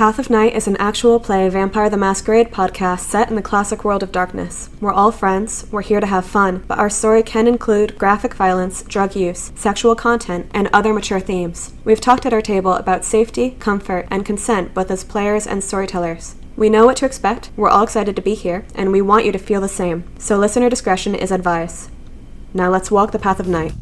Path of Night is an actual play Vampire the Masquerade podcast set in the classic world of darkness. We're all friends, we're here to have fun, but our story can include graphic violence, drug use, sexual content, and other mature themes. We've talked at our table about safety, comfort, and consent both as players and storytellers. We know what to expect, we're all excited to be here, and we want you to feel the same, so listener discretion is advised. Now let's walk the Path of Night.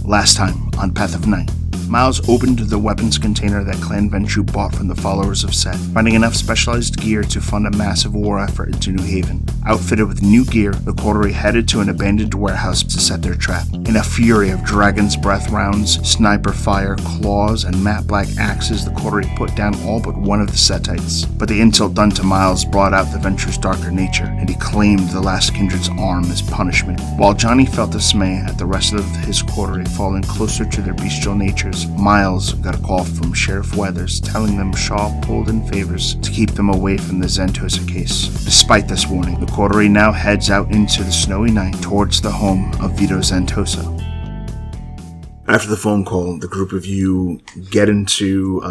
Last time on Path of Night, Miles opened the weapons container that Clan Ventrue bought from the followers of Set, finding enough specialized gear to fund a massive war effort into New Haven. Outfitted with new gear, the coterie headed to an abandoned warehouse to set their trap. In a fury of dragon's breath rounds, sniper fire, claws, and matte black axes, the coterie put down all but one of the Setites. But the insult done to Miles brought out the Ventrue's darker nature, and he claimed the last kindred's arm as punishment. While Johnny felt dismay at the rest of his coterie falling closer to their bestial natures, Miles got a call from Sheriff Weathers telling them Shaw pulled in favors to keep them away from the Zantosa case. Despite this warning, the coterie now heads out into the snowy night towards the home of Vito Zantosa. After the phone call, the group of you get into...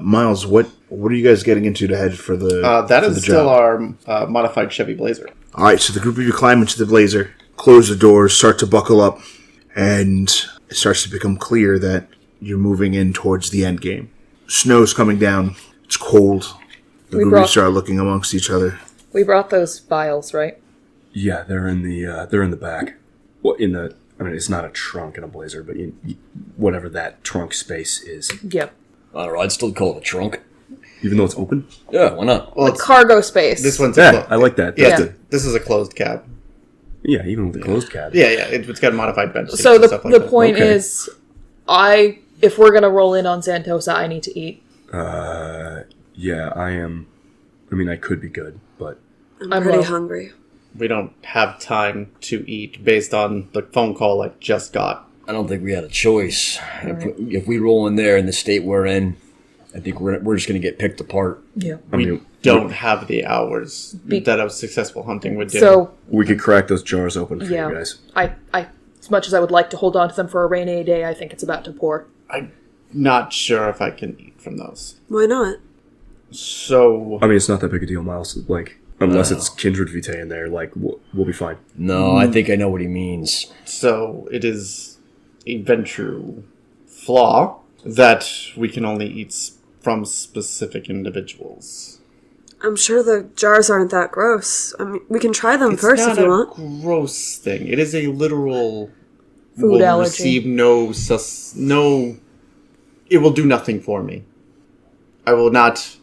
Miles, what are you guys getting into to head for the That is still job? our modified Chevy Blazer. Alright, so the group of you climb into the Blazer, close the doors, start to buckle up, and it starts to become clear that you're moving in towards the end game. Snow's coming down. It's cold. The group of you start looking amongst each other. We brought those vials, right? Yeah, they're in the back. Well, it's not a trunk in a Blazer, but whatever that trunk space is. Yep. I don't know, I'd still call it a trunk. Even though it's open? Yeah, why not? Well, the cargo space. This one's I like that. Yeah. This is a closed cab. Yeah, even with the closed cab. Yeah, it's got a modified bench. So the that. point is, if we're gonna roll in on Zantosa, I need to eat. Yeah, I am. I mean, I could be good, but I'm pretty hungry. We don't have time to eat based on the phone call I just got. I don't think we had a choice. If we roll in there in the state we're in, I think we're just going to get picked apart. Yeah. We don't have the hours that a successful hunting would do. So we could crack those jars open for you guys. I, as much as I would like to hold on to them for a rainy day, I think it's about to pour. I'm not sure if I can eat from those. Why not? So... I mean, it's not that big a deal, Miles. Like, unless it's Kindred Vitae in there, like, we'll be fine. No, I think I know what he means. So, it is a Ventrue flaw that we can only eat from specific individuals. I'm sure the jars aren't that gross. I mean, we can try them first if you want. It's not a gross thing. It is a literal... Food allergy. Receive no... It will do nothing for me. I will not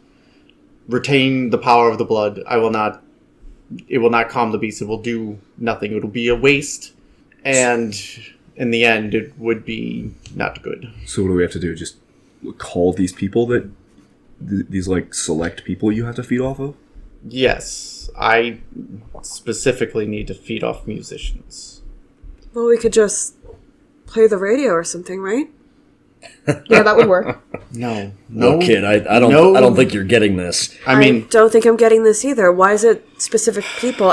retain the power of the blood. It will not calm the beast. It will do nothing. It will be a waste. And in the end, it would be not good. So what do we have to do? Just call these people that... These, like, select people you have to feed off of? Yes. I specifically need to feed off musicians. Well, we could just play the radio or something, right? Yeah, that would work. No, kid, I don't think you're getting this. I don't think I'm getting this either. Why is it specific people?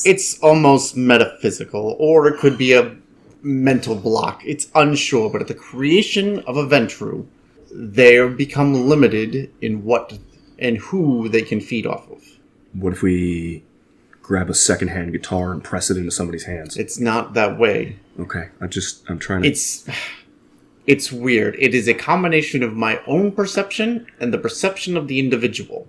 It's almost metaphysical, or it could be a mental block. It's unsure, but at the creation of a Ventrue, they become limited in what and who they can feed off of. What if we grab a secondhand guitar and press it into somebody's hands? It's not that way. Okay, I'm trying to... It's weird. It is a combination of my own perception and the perception of the individual.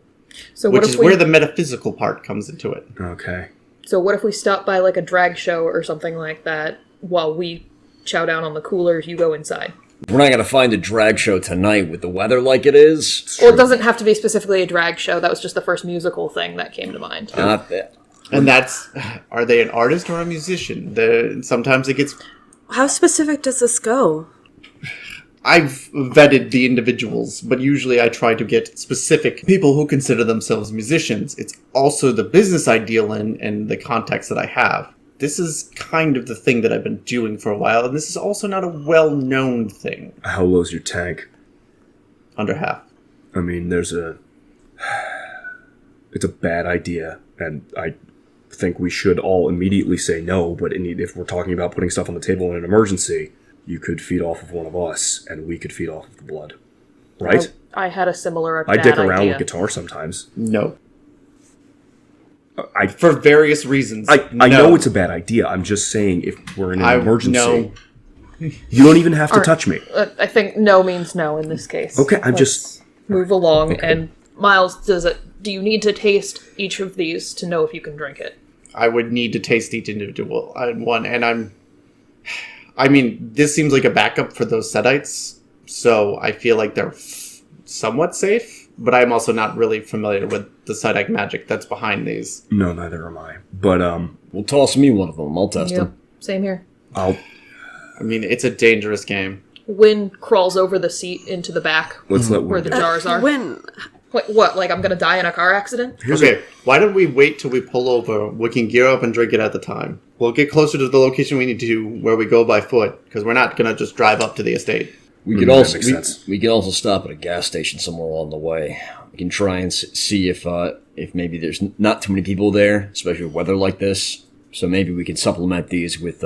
So which is where the metaphysical part comes into it. Okay. So what if we stop by like a drag show or something like that while we chow down on the coolers, you go inside? We're not going to find a drag show tonight with the weather like it is. Well, it doesn't have to be specifically a drag show. That was just the first musical thing that came to mind. Not that. And are they an artist or a musician? Sometimes it gets... How specific does this go? I've vetted the individuals, but usually I try to get specific people who consider themselves musicians. It's also the business I deal in and the context that I have. This is kind of the thing that I've been doing for a while, and this is also not a well-known thing. How low's your tank? Under half. I mean, it's a bad idea, and I think we should all immediately say no, but if we're talking about putting stuff on the table in an emergency... You could feed off of one of us, and we could feed off of the blood. Right? I had a similar I bad dick around idea. with guitar sometimes. No. I For various reasons. I no. know it's a bad idea. I'm just saying if we're in an emergency, no. you don't even have to Alright. touch me. I think no means no in this case. Okay, I'm Let's just... move along. And Miles, do you need to taste each of these to know if you can drink it? I would need to taste each individual one, and I mean, this seems like a backup for those Setites, so I feel like they're somewhat safe, but I'm also not really familiar with the Setite magic that's behind these. No, neither am I. But, Well, toss me one of them. I'll test Yep. them. Same here. I'll... I mean, it's a dangerous game. Wynn crawls over the seat into the back Let's let where Wynn the do it. jars are. When Wait, what? Like I'm gonna die in a car accident? Okay, why don't we wait till we pull over? We can gear up and drink it at the time. We'll get closer to the location we need to, where we go by foot, because we're not gonna just drive up to the estate. We could that also makes sense. we could also stop at a gas station somewhere along the way. We can try and see if maybe there's not too many people there, especially with weather like this. So maybe we can supplement these with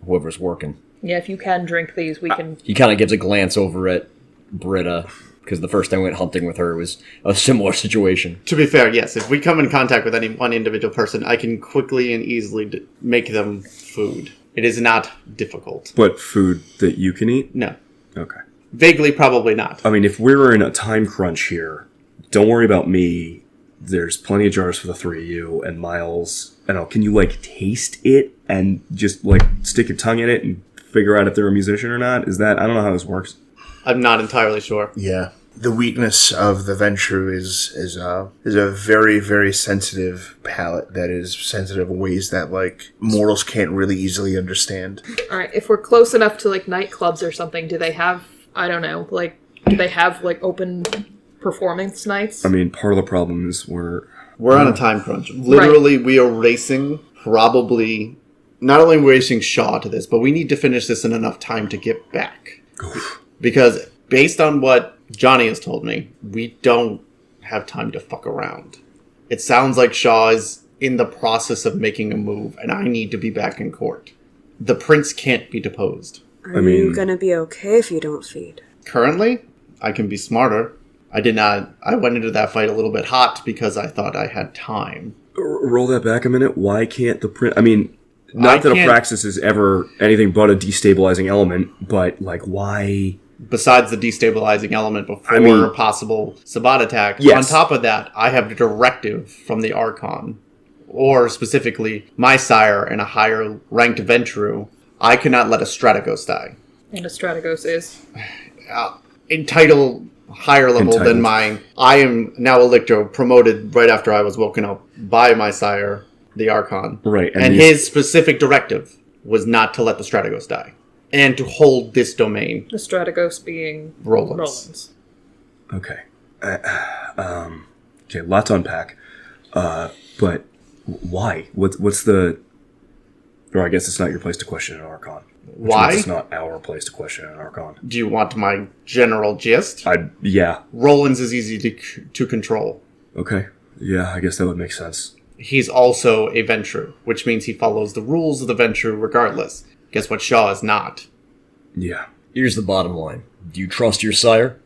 whoever's working. Yeah, if you can drink these, we can. He kind of gives a glance over at Britta, because the first time we went hunting with her was a similar situation. To be fair, yes, if we come in contact with any one individual person, I can quickly and easily make them food. It is not difficult. But food that you can eat? No. Okay. Vaguely, probably not. I mean, if we're in a time crunch here, don't worry about me. There's plenty of jars for the three of you, and Miles, I don't know, can you, like, taste it and just, like, stick your tongue in it and figure out if they're a musician or not? Is that, I don't know how this works. I'm not entirely sure. Yeah. The weakness of the Ventrue is a very, very sensitive palate that is sensitive in ways that, like, mortals can't really easily understand. All right, if we're close enough to like nightclubs or something, do they have? I don't know. Like, do they have like open performance nights? I mean, part of the problem is We're on a time crunch. Literally, we are racing, probably, not only racing Shaw to this, but we need to finish this in enough time to get back. Because based on what Johnny has told me, we don't have time to fuck around. It sounds like Shaw is in the process of making a move, and I need to be back in court. The prince can't be deposed. are you gonna be okay if you don't feed? Currently, I can be smarter. I went into that fight a little bit hot because I thought I had time. roll that back a minute. Why can't the print? I mean, not that can't- Apraxis is ever anything but a destabilizing element, but like, why? Besides the destabilizing element before I mean- a possible Sabbat attack, Yes. on top of that, I have a directive from the Archon, or specifically my sire and a higher ranked Ventrue. I cannot let a Strategos die. And a Strategos is. Entitled higher level Entitled. than mine. I am now Electro, promoted right after I was woken up by my sire, the Archon. Right, And these- his specific directive was not to let the Strategos die. And to hold this domain. The Strategos being Roland's. Okay. Okay, lot to unpack. But why? What's the... Or I guess it's not your place to question an Archon. Which Why? means it's not our place to question an Archon. Do you want my general gist? Yeah. Roland's is easy to control. Okay. Yeah, I guess that would make sense. He's also a Ventrue, which means he follows the rules of the Ventrue regardless. Guess what Shaw is not? Yeah. Here's the bottom line. Do you trust your sire?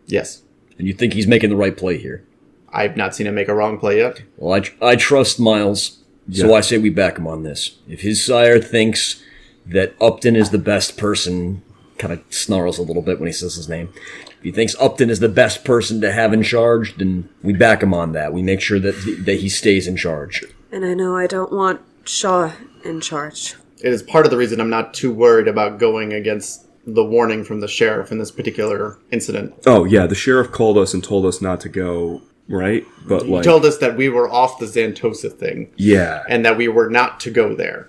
Yes. And you think he's making the right play here? I've not seen him make a wrong play yet. Well, I trust Miles, so Yeah. I say we back him on this. If his sire thinks that Upton is the best person, kind of snarls a little bit when he says his name. If he thinks Upton is the best person to have in charge, then we back him on that. We make sure that he stays in charge. And I know I don't want Shaw in charge. It is part of the reason I'm not too worried about going against the warning from the sheriff in this particular incident. Oh, yeah, the sheriff called us and told us not to go, right? But, He like... told us that we were off the Zantosa thing. Yeah. And that we were not to go there.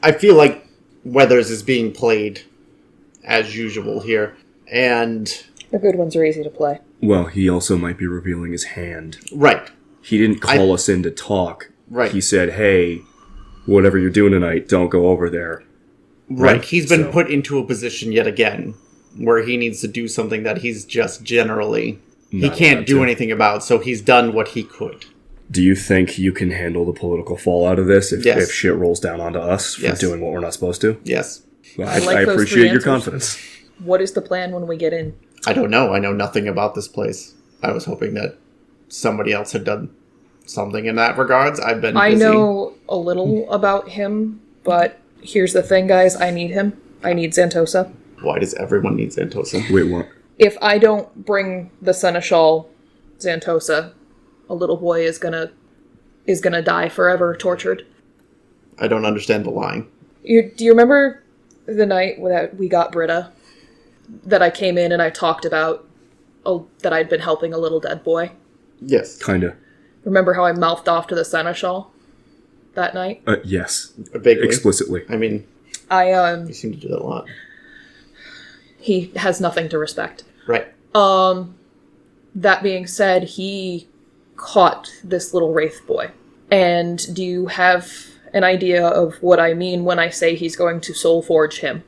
I feel like Weathers is being played as usual here. And, The good ones are easy to play. Well, he also might be revealing his hand. right. He didn't call us in to talk. Right. He said, hey, whatever you're doing tonight, don't go over there. Right. He's been So- put into a position yet again where he needs to do something that he's just generally... He Not can't allowed do to. anything about, so he's done what he could. Do you think you can handle the political fallout of this if, Yes. if shit rolls down onto us for Yes. doing what we're not supposed to? Yes. Well, I like I those appreciate three your answers. confidence. What is the plan when we get in? I don't know. I know nothing about this place. I was hoping that somebody else had done something in that regards. I've been busy. I know a little about him, but here's the thing, guys. I need him. I need Zantosa. Why does everyone need Zantosa? Wait, what? If I don't bring the Seneschal Zantosa, a little boy is gonna die forever, tortured. I don't understand the line. Do you remember the night that we got Britta? That I came in and I talked about that I'd been helping a little dead boy? Yes. Kinda. Remember how I mouthed off to the Seneschal that night? Yes. Vaguely. Explicitly. I mean, you seem to do that a lot. He has nothing to respect. Right. That being said, he caught this little wraith boy. And do you have an idea of what I mean when I say he's going to soul forge him?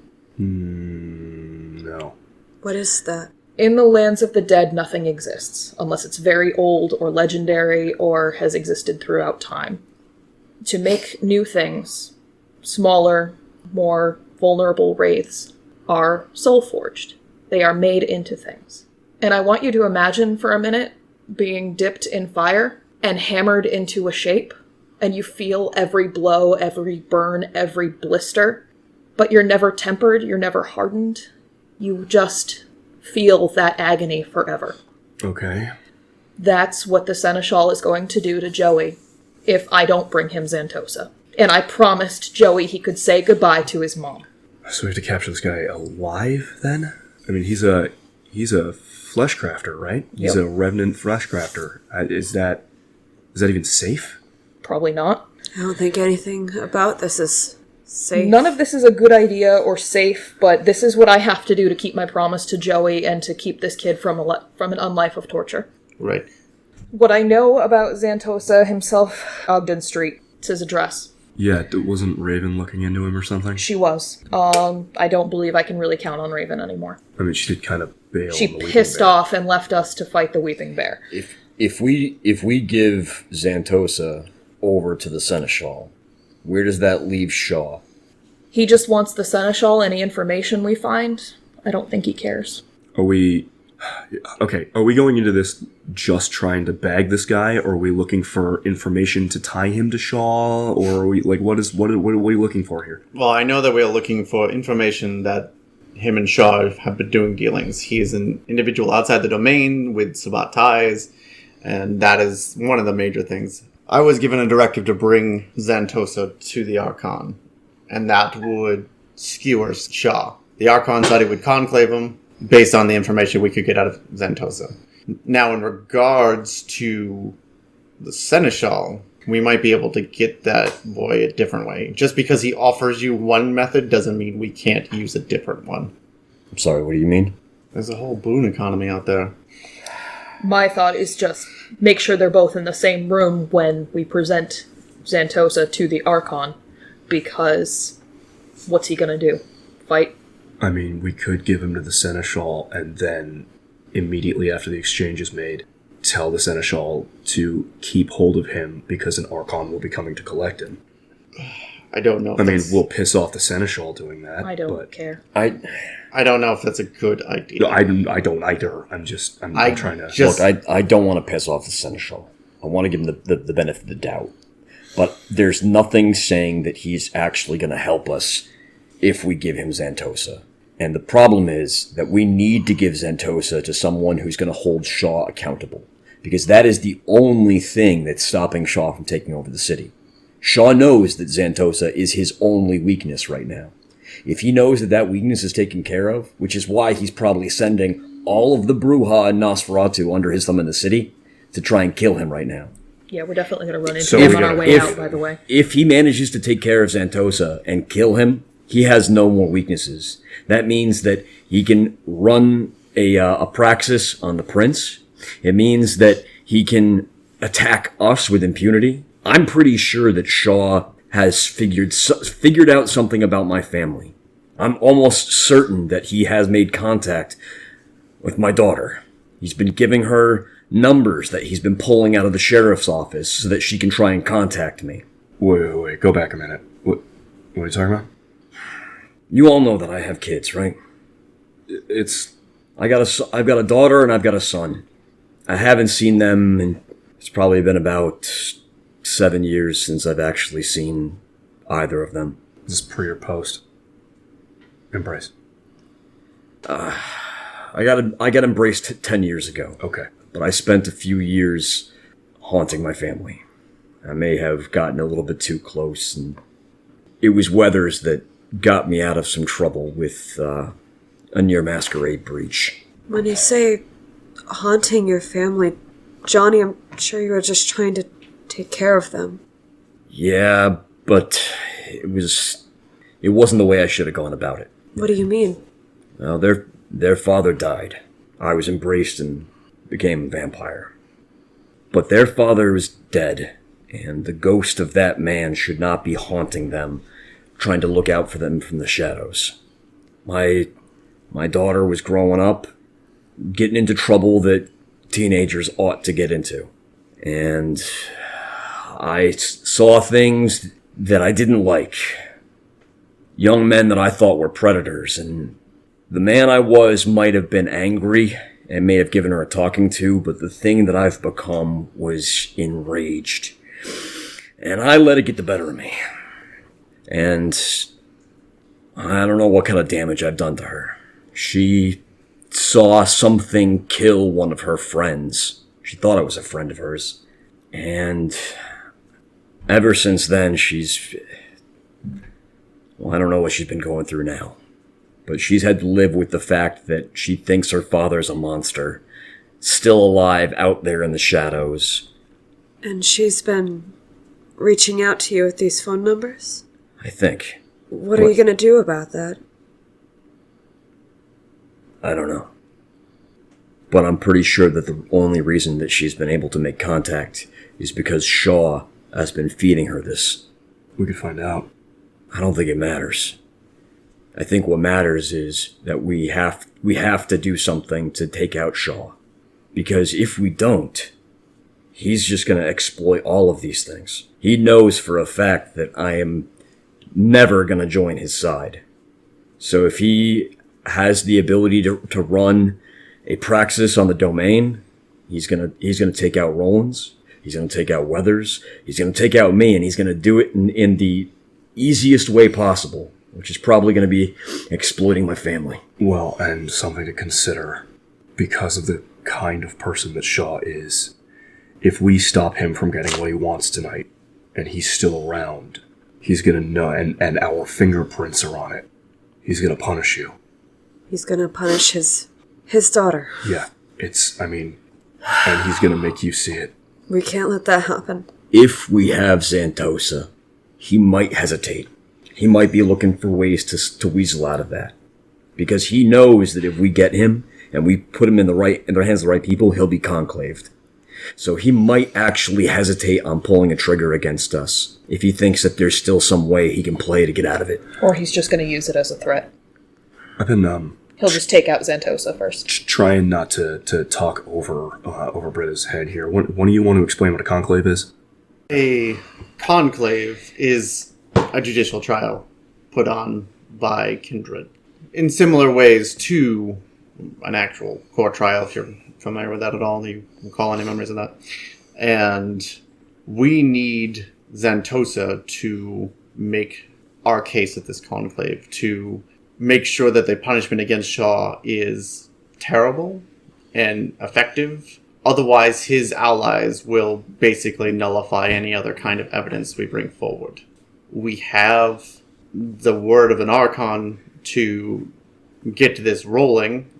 No. What is that? In the lands of the dead, nothing exists, unless it's very old or legendary or has existed throughout time. To make new things, smaller, more vulnerable wraiths are soul forged. They are made into things. And I want you to imagine for a minute being dipped in fire and hammered into a shape, and you feel every blow, every burn, every blister, but you're never tempered, you're never hardened. You just feel that agony forever. Okay. That's what the Seneschal is going to do to Joey if I don't bring him Zantosa. And I promised Joey he could say goodbye to his mom. So we have to capture this guy alive, then? I mean, he's a flesh crafter, right? He's Yep. a revenant flesh crafter. Is that even safe? Probably not. I don't think anything about this is safe. None of this is a good idea or safe, but this is what I have to do to keep my promise to Joey and to keep this kid from an unlife of torture. Right. What I know about Zantosa himself, Ogden Street. It's his address. Yeah, wasn't Raven looking into him or something? She was. I don't believe I can really count on Raven anymore. I mean, she did kind of bail. She on the Weeping pissed Bear. off and left us to fight the Weeping Bear. If we give Zantosa over to the Seneschal, where does that leave Shaw? He just wants the Seneschal, any information we find. I don't think he cares. Are we going into this just trying to bag this guy, or are we looking for information to tie him to Shaw, or are we, like, what are you looking for here? Well, I know that we are looking for information that him and Shaw have been doing dealings. He is an individual outside the domain with Sabat ties, and that is one of the major things. I was given a directive to bring Zantosa to the Archon, and that would skewer Shaw. The Archon said he would conclave him based on the information we could get out of Zantosa. Now, in regards to the Seneschal, we might be able to get that boy a different way. Just because he offers you one method doesn't mean we can't use a different one. I'm sorry, what do you mean? There's a whole boon economy out there. My thought is just make sure they're both in the same room when we present Zantosa to the Archon, because what's he gonna do? Fight? I mean, we could give him to the Seneschal, and then, immediately after the exchange is made, tell the Seneschal to keep hold of him, because an Archon will be coming to collect him. I don't know. I mean, we'll piss off the Seneschal doing that. I don't but care. I don't know if that's a good idea. No, I don't either. I'm trying to... just- Look, I don't want to piss off the Seneschal. I want to give him the benefit of the doubt. But there's nothing saying that he's actually going to help us if we give him Zantosa. And the problem is that we need to give Zantosa to someone who's going to hold Shaw accountable. Because that is the only thing that's stopping Shaw from taking over the city. Shaw knows that Zantosa is his only weakness right now. If he knows that that weakness is taken care of, which is why he's probably sending all of the Bruja and Nosferatu under his thumb in the city to try and kill him right now. Yeah, we're definitely gonna run into So him we on our gotta- way out, by the way. If he manages to take care of Zantosa and kill him, he has no more weaknesses. That means that he can run a praxis on the prince. It means that he can attack us with impunity. I'm pretty sure that Shaw has figured out something about my family. I'm almost certain that he has made contact with my daughter. He's been giving her numbers that he's been pulling out of the sheriff's office so that she can try and contact me. Wait, go back a minute. What are you talking about? You all know that I have kids, right? It's I've got a daughter and I've got a son. I haven't seen them, and it's probably been about 7 years since I've actually seen either of them. Is this pre or post embrace? I got embraced 10 years ago. Okay. But I spent a few years haunting my family. I may have gotten a little bit too close, and it was Weathers that got me out of some trouble with a near masquerade breach. When you say haunting your family, Johnny, I'm sure you were just trying to take care of them. Yeah, but it wasn't the way I should have gone about it. What do you mean? Well, their father died. I was embraced and became a vampire. But their father is dead, and the ghost of that man should not be haunting them, trying to look out for them from the shadows. My daughter was growing up, getting into trouble that teenagers ought to get into. And I saw things that I didn't like. Young men that I thought were predators, and the man I was might have been angry and may have given her a talking to, but the thing that I've become was enraged. And I let it get the better of me. And I don't know what kind of damage I've done to her. She saw something kill one of her friends. She thought it was a friend of hers. And ever since then, I don't know what she's been going through now. But she's had to live with the fact that she thinks her father's a monster, still alive out there in the shadows. And she's been reaching out to you with these phone numbers? I think. What are you going to do about that? I don't know. But I'm pretty sure that the only reason that she's been able to make contact is because Shaw has been feeding her this. We could find out. I don't think it matters. I think what matters is that we have to do something to take out Shaw. Because if we don't, he's just going to exploit all of these things. He knows for a fact that I am never going to join his side. So if he has the ability to run a praxis on the domain, he's going to take out Rollins, he's going to take out Weathers, he's going to take out me, and he's going to do it in the easiest way possible, which is probably going to be exploiting my family. Well, and something to consider, because of the kind of person that Shaw is, if we stop him from getting what he wants tonight, and he's still around, he's going to know, and our fingerprints are on it, he's going to punish you. He's going to punish his daughter. Yeah, and he's going to make you see it. We can't let that happen. If we have Zantosa, he might hesitate. He might be looking for ways to weasel out of that. Because he knows that if we get him, and we put him in the hands of the right people, he'll be conclaved. So he might actually hesitate on pulling a trigger against us if he thinks that there's still some way he can play to get out of it. Or he's just going to use it as a threat. I've been He'll just take out Zantosa first. trying not to talk over Britta's head here. One of you want to explain what a conclave is? A conclave is a judicial trial put on by kindred in similar ways to an actual court trial, if you're familiar with that at all. You recall any memories of that? And we need Zantosa to make our case at this conclave, to make sure that the punishment against Shaw is terrible and effective. Otherwise, his allies will basically nullify any other kind of evidence we bring forward. We have the word of an Archon to get this rolling,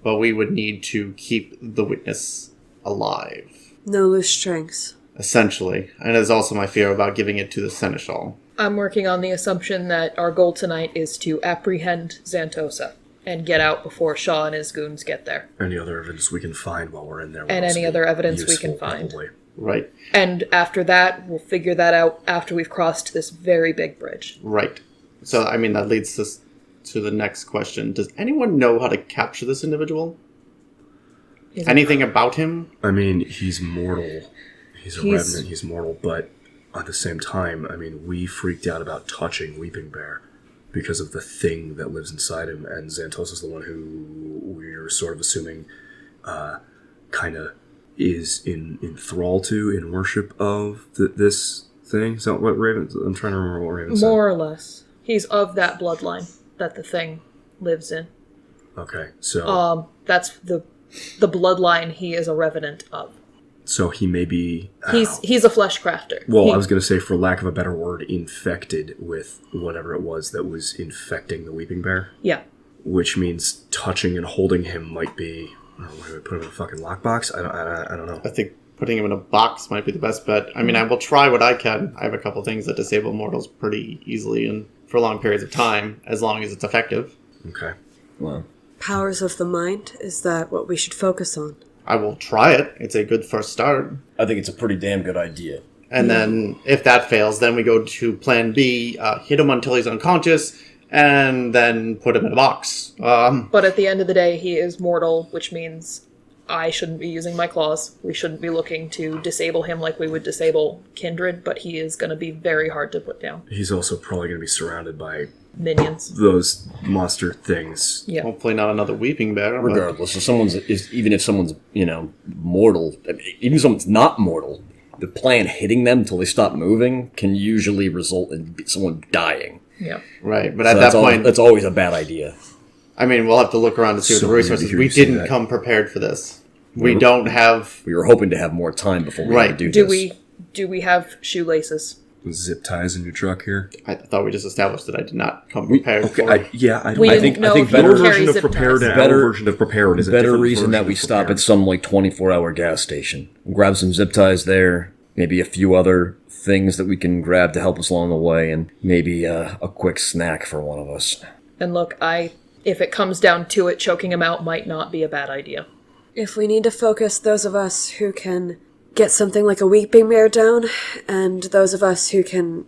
but we would need to keep the witness alive. No loose strings. Essentially. And there's also my fear about giving it to the Seneschal. I'm working on the assumption that our goal tonight is to apprehend Zantosa and get out before Shaw and his goons get there. Any other evidence we can find while we're in there? And any other evidence we can find. Probably. Right. And after that, we'll figure that out after we've crossed this very big bridge. Right. So, that leads us to the next question. Does anyone know how to capture this individual? Anything about him? He's mortal. He's a revenant, he's mortal, but at the same time, we freaked out about touching Weeping Bear. because of the thing that lives inside him, and Zantosa is the one who we're sort of assuming kind of is in thrall to, in worship of this thing. Is that what Raven... I'm trying to remember what Raven said. More or less. He's of that bloodline that the thing lives in. Okay, so... That's the bloodline he is a revenant of. So he may be... He's a flesh crafter. Well, I was going to say, for lack of a better word, infected with whatever it was that was infecting the Weeping Bear. Yeah. Which means touching and holding him might be... I don't know, why we put him in a fucking lockbox? I don't know. I think putting him in a box might be the best bet. I mean, I will try what I can. I have a couple things that disable mortals pretty easily and for long periods of time, as long as it's effective. Okay. Well, Powers of the mind? Is that what we should focus on? I will try it. It's a good first start. I think it's a pretty damn good idea. And then, if that fails, then we go to plan B, hit him until he's unconscious, and then put him in a box. But at the end of the day, he is mortal, which means I shouldn't be using my claws. We shouldn't be looking to disable him like we would disable Kindred, but he is going to be very hard to put down. He's also probably going to be surrounded by Minions. those monster things. Yeah. Hopefully not another Weeping Bear. Regardless, even if someone's mortal, even if someone's not mortal, the plan hitting them until they stop moving can usually result in someone dying. Yeah. Right, but at that point... that's always a bad idea. I mean, we'll have to look around to see what So the resources... weird to hear We you say didn't that. come prepared for this. We don't have... We were hoping to have more time before we had to do this. Do we have shoelaces? Zip ties in your truck here? I thought we just established that I did not come prepared Okay, for it. I don't... We I didn't think- know I think if you better Your would version carry of zip prepared ties. and our version of prepared is a Better different reason that version we of stop prepared. at some 24-hour gas station. Grab some zip ties there, maybe a few other things that we can grab to help us along the way, and maybe a quick snack for one of us. And look, if it comes down to it, choking him out might not be a bad idea. If we need to focus those of us who can get something like a Weeping Bear down, and those of us who can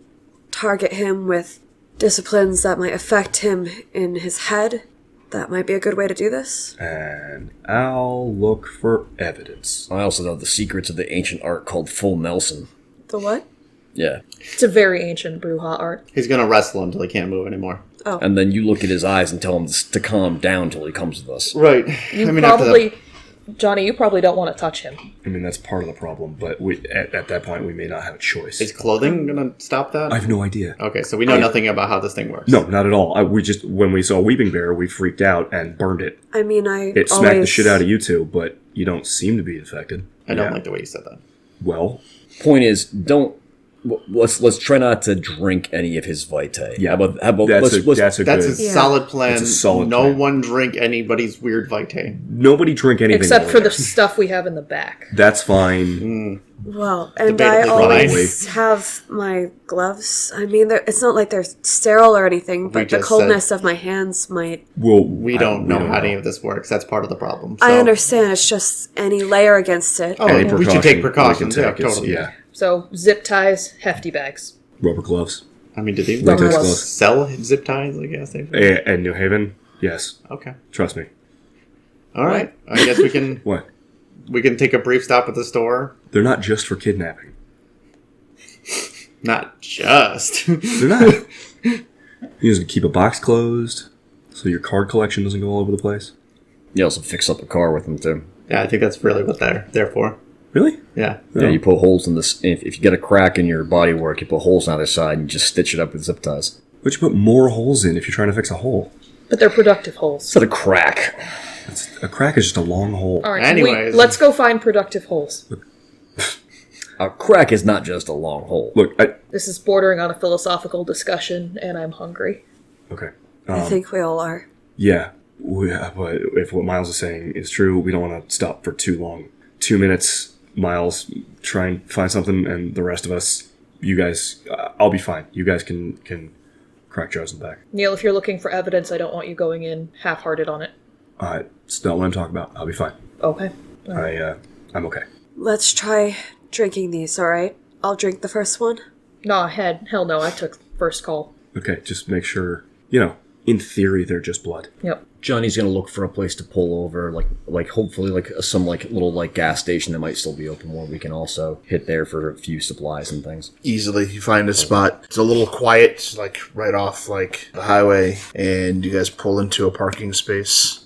target him with disciplines that might affect him in his head, that might be a good way to do this. And I'll look for evidence. I also know the secrets of the ancient art called Full Nelson. The what? Yeah. It's a very ancient Bruja art. He's going to wrestle until he can't move anymore. And then you look at his eyes and tell him to calm down till he comes with us. Right. Johnny, you probably don't want to touch him. I mean, that's part of the problem, but at that point, we may not have a choice. Is clothing going to stop that? I have no idea. Okay, so we know nothing about how this thing works. No, not at all. When we saw Weeping Bear, we freaked out and burned it. I mean, It smacked the shit out of you two, but you don't seem to be infected. I don't like the way you said that. Well, Point is, let's try not to drink any of his vitae. yeah. How about That's a That's a good... solid plan. That's a solid no plan. one drink anybody's weird vitae. Nobody drink anything. Except over for the there. stuff we have in the back. That's fine. Well, and I Debatably always have my gloves. I mean, it's not like they're sterile or anything, but the just coldness of my hands might... Well, We don't know how any of this works. That's part of the problem. I So- understand, it's just any layer against it. Oh, Any we should take precaution precautions. we Yeah, can take is- totally. Yeah. So, zip ties, hefty bags. Rubber gloves. I mean, did they Rubber Latex gloves. gloves. sell zip ties at the gas station? And New Haven? Yes. Okay. Trust me. All right. I guess we can What? take a brief stop at the store. They're not just for kidnapping. Not just. They're not. You just keep a box closed so your card collection doesn't go all over the place. You also fix up a car with them too. Yeah, I think that's really what they're there for. Really? Yeah. Yeah, you put holes in this. If you get a crack in your bodywork, you put holes on either side and you just stitch it up with zip ties. But you put more holes in if you're trying to fix a hole. But they're productive holes. Instead of crack. A crack is just a long hole. All right, Anyways. let's go find productive holes. A crack is not just a long hole. Look, This is bordering on a philosophical discussion, and I'm hungry. okay. I think we all are. Yeah, but if what Miles is saying is true, we don't want to stop for too long. 2 minutes, Miles, try and find something, and the rest of us, you guys, I'll be fine. You guys can crack jars in the back. Neil, if you're looking for evidence, I don't want you going in half-hearted on it. It's not what I'm talking about. I'll be fine. Okay. I'm okay. Let's try drinking these, alright? I'll drink the first one. Nah, hell no, I took first call. Okay, just make sure, In theory, they're just blood. Yep. Johnny's gonna look for a place to pull over, like hopefully like some like little like gas station that might still be open where we can also hit there for a few supplies and things. Easily, you find a spot. It's a little quiet, it's like right off like the highway, and you guys pull into a parking space.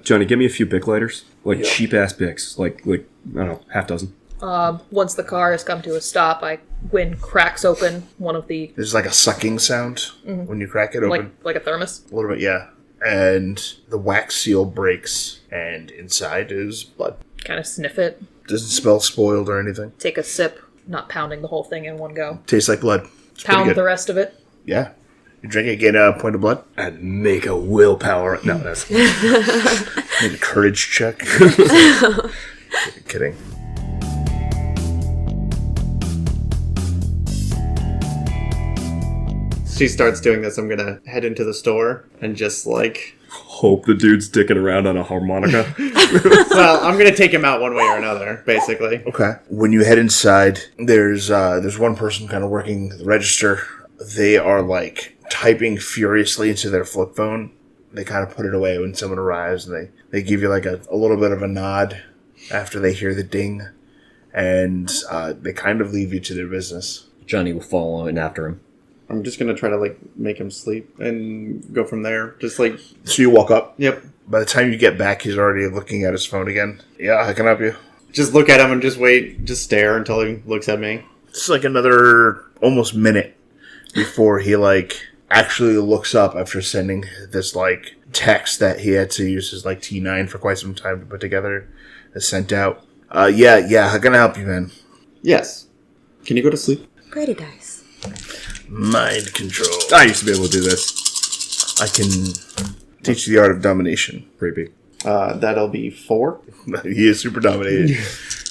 Johnny, give me a few Bic lighters. Like cheap-ass Bics. Like, I don't know, half dozen. Once the car has come to a stop, Wynn cracks open one of the... There's like a sucking sound when you crack it open. Like a thermos? A little bit, yeah. And the wax seal breaks, and inside is blood. Kind of sniff it. Doesn't smell spoiled or anything. Take a sip, not pounding the whole thing in one go. Tastes like blood. It's pretty Pound good. the rest of it. Yeah. You drink it, get a point of blood. And make a willpower... No, that's... Make a courage check. Kidding. She starts doing this. I'm gonna head into the store and just like... Hope the dude's dicking around on a harmonica. Well, I'm gonna take him out one way or another, basically. Okay. When you head inside, there's one person kind of working the register. They are like typing furiously into their flip phone. They kind of put it away when someone arrives, and they give you like a little bit of a nod after they hear the ding, and they kind of leave you to their business. Johnny will follow in after him. I'm just gonna try to like make him sleep and go from there. Just like... So you walk up. Yep. By the time you get back, he's already looking at his phone again. Yeah, I can help you. Just look at him and just wait. Just stare until he looks at me. It's like another almost minute before he like actually looks up after sending this like text that he had to use his like T9 for quite some time to put together and sent out. Yeah, how can I help you, man? Yes. Can you go to sleep? Grady dice. Mind control. I used to be able to do this. I can teach you the art of domination. Creepy. That'll be 4. He is super dominated.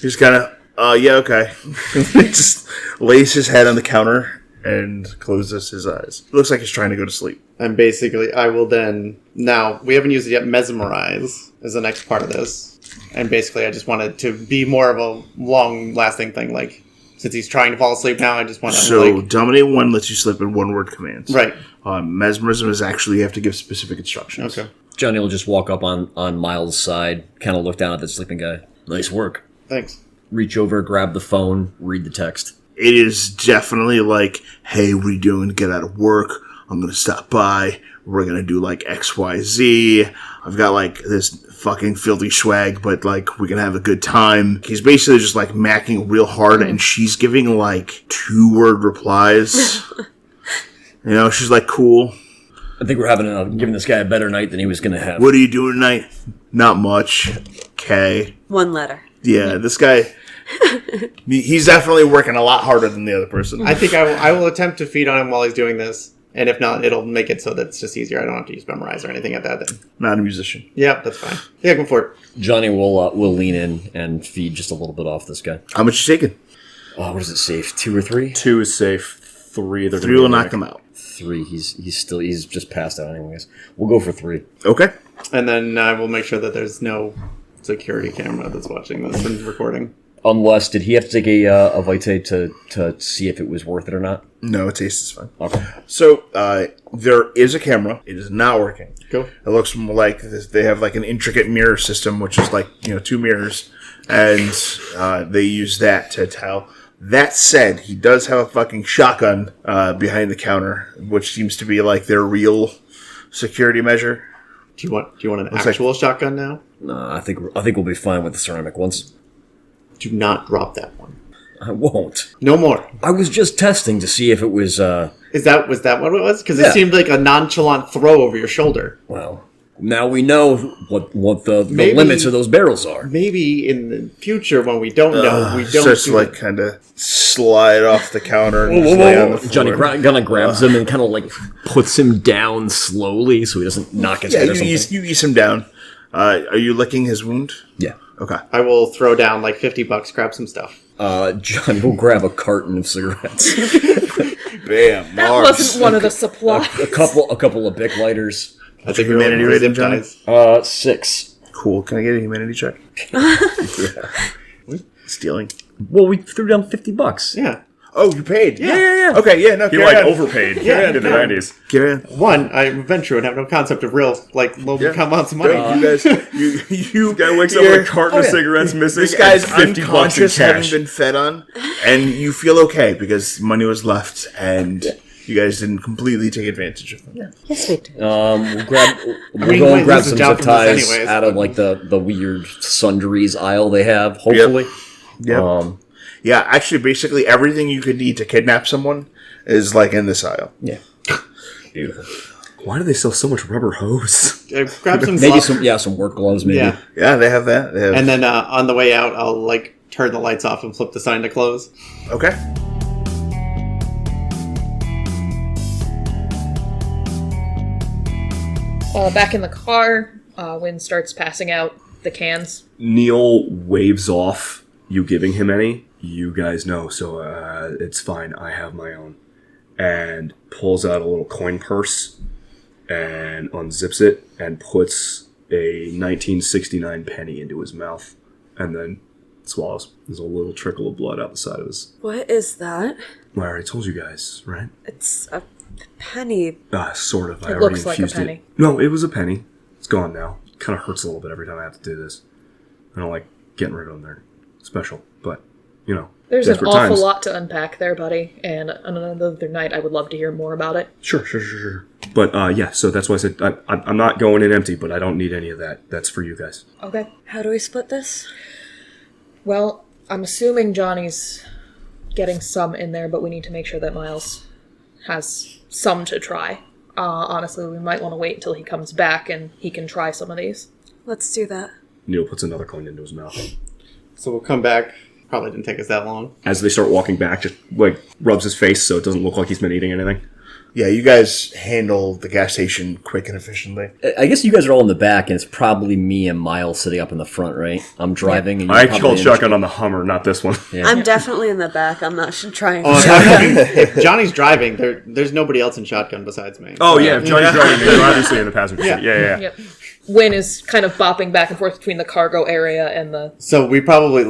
He's kind of, yeah, okay. He just lays his head on the counter and closes his eyes. Looks like he's trying to go to sleep. And basically, I will then... Now, we haven't used it yet. Mesmerize is the next part of this. And basically, I just want it to be more of a long-lasting thing. Like, since he's trying to fall asleep now, I just want to, So, Dominate 1 lets you slip in one-word commands. Right. Mesmerism is actually, you have to give specific instructions. Okay. Johnny will just walk up on Miles' side, kind of look down at the sleeping guy. Nice work. Thanks. Reach over, grab the phone, read the text. It is definitely like, hey, what are you doing? Get out of work. I'm going to stop by. We're going to do like XYZ. I've got like this fucking filthy swag, but like we can have a good time. He's basically just like macking real hard, and she's giving like 2-word replies. You know, she's like, cool. I think we're giving this guy a better night than he was going to have. What are you doing tonight? Not much. Okay. 1 letter. Yeah, this guy, he's definitely working a lot harder than the other person. I think I will attempt to feed on him while he's doing this. And if not, it'll make it so that it's just easier. I don't have to use Memorize or anything at that then. Not a musician. Yeah, that's fine. Yeah, go for it. Johnny will lean in and feed just a little bit off this guy. How much you taking? Oh, what is it, safe? 2 or 3? 2 is safe. 3, they're 3 will knock him out. 3, he's just passed out anyways. We'll go for 3. Okay. And then I will make sure that there's no security camera that's watching this and recording. Unless, did he have to take a Vitae to see if it was worth it or not? No, taste is fine. Okay. So, there is a camera. It is not working. Go. It looks more like this. They have like an intricate mirror system, which is like, 2 mirrors, and they use that to tell. That said, he does have a fucking shotgun behind the counter, which seems to be like their real security measure. Do you want an actual shotgun now? No, I think we'll be fine with the ceramic ones. Do not drop that one. I won't. No more. I was just testing to see if it was. Was that what it was? Because Yeah. it seemed like a nonchalant throw over your shoulder. Well, now we know what the Maybe- limits of those barrels are. Maybe in the future when we don't know, we don't. Starts to do like that. kind of slide off the counter and Whoa, just whoa, lay whoa, on the whoa. floor. Johnny kind of grabs him and kind of like puts him down slowly so he doesn't knock his Yeah, head or you something. ease him down. Are you licking his wound? Yeah. Okay. I will throw down like $50, grab some stuff. Johnny will grab a carton of cigarettes, Bam. That Mars. wasn't one of the supplies. a couple of Bic lighters. I think humanity we're rating, zip Johnny? ties. 6. Cool. Can I get a humanity check? Yeah. Stealing. Well, we threw down $50. Yeah. Oh, you paid? Yeah. Okay, yeah, no, He carry on. overpaid. Yeah, in the no. 90s. Carry on. One, I'm a venture and have no concept of real, low amounts of money. You guys, you Guy wakes up with a carton of cigarettes missing. This guy's and $50 in unconscious, having cash. been fed on, and you feel okay because money was left, and you guys didn't completely take advantage of them. Yes, we do. We'll grab. We'll mean, go we and grab lose a some job zip from this ties anyways, out of but- like the weird sundries aisle they have. Hopefully. Yeah. Yeah, actually, basically everything you could need to kidnap someone is like in this aisle. Yeah. Beautiful. Why do they sell so much rubber hose? Grab some Maybe gloves. some work gloves. Maybe. Yeah. Yeah, they have that. They have, And then on the way out, I'll turn the lights off and flip the sign to close. okay. Back in the car, Wynn starts passing out the cans. Neil waves off you giving him any. You guys know, so it's fine. I have my own. And pulls out a little coin purse and unzips it and puts a 1969 penny into his mouth and then swallows. There's a little trickle of blood out the side of his... What is that? Well, I already told you guys, right? It's a penny. Sort of. I It already looks like a infused penny. it. No, it was a penny. It's gone now. Kind of hurts a little bit every time I have to do this. I don't like getting rid of them. They're special, but, you know. There's an desperate awful times. lot to unpack there, buddy, and on another night I would love to hear more about it. Sure. But, yeah, so that's why I said I'm not going in empty, but I don't need any of that. That's for you guys. Okay. How do we split this? Well, I'm assuming Johnny's getting some in there, but we need to make sure that Miles has some to try. Honestly, we might want to wait until he comes back and he can try some of these. Let's do that. Neil puts another coin into his mouth. So we'll come back. Probably didn't take us that long. As they start walking back, just, rubs his face so it doesn't look like he's been eating anything. Yeah, you guys handle the gas station quick and efficiently. I guess you guys are all in the back, and it's probably me and Miles sitting up in the front, right? I'm driving. And you're I probably called in- shotgun on the Hummer, not this one. Yeah. I'm definitely in the back. I'm not trying. If Johnny's driving, there's nobody else in shotgun besides me. Oh, yeah, if Johnny's driving, you're obviously in the passenger seat. Yeah. Yep. Wynn is kind of bopping back and forth between the cargo area and the... So we probably,